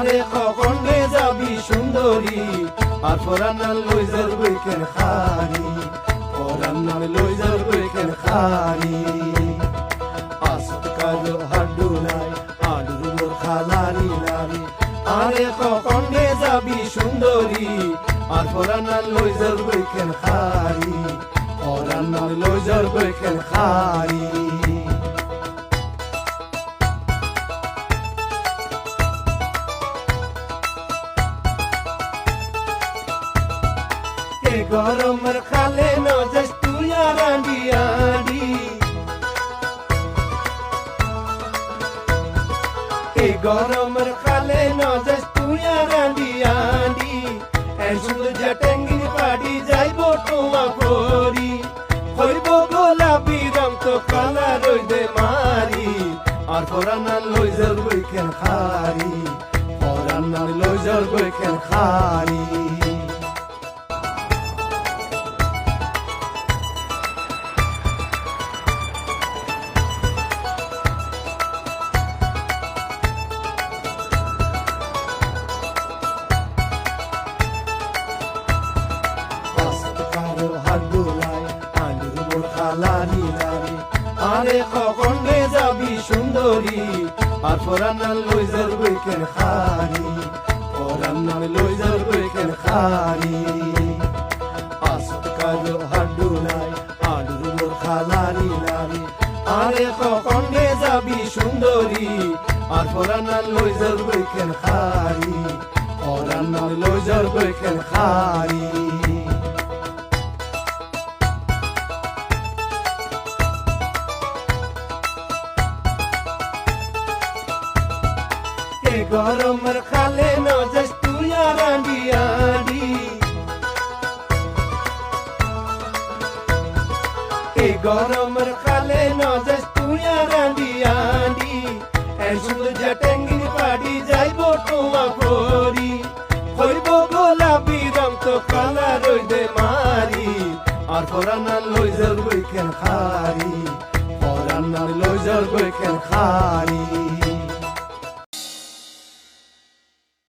আরে কখন রে যাবি সুন্দরী আর পরান্নাল লই যাবে কেন খারি পরান্নাল লই যাবে কেন খারি আসত কালো হাডুলাই আলুর মোর খালারি লারি আরে কখন রে যাবি সুন্দরী আর পরান্নাল লই যাবে কেন খারি পরান্নাল লই যাবে কেন খারি গরমের খালে নজস তুই আড়ি আড়ি গরমের খালে নজস তুই আড়ি আড়ি সুন্দর জটেঙ্গি পাড়ি যাইব তোমা করি হইব গোলাপি রং তো কালা রইদে মারি আর পরান্নাল লই যাবে কেন খারি পরান্নাল লই যাবে কেন খারি আরে কখন রে যাবি সুন্দরী আর পরান্নাল লই যাবে কেন খারি পরান্নাল লই যাবে কেন খারি আসত কালো হাডুলাই আলুর মোর খালারি লারি আরে কখন রে যাবি সুন্দরী আর পরান্নাল লই যাবে কেন খারি পরান্নাল লই যাবে কেন খারি গরমের খালে নজস তুই আড়ি আড়ি গরমের খালে নজস তুই আড়ি আড়ি সুন্দর জটেঙ্গি পাড়ি যাইব তোমা করি হইব গোলাপি রং তো কালা রইদে মারি আর পরান্নাল লই যাবে কেন খারি পরান্নাল লই যাবে কেন খারি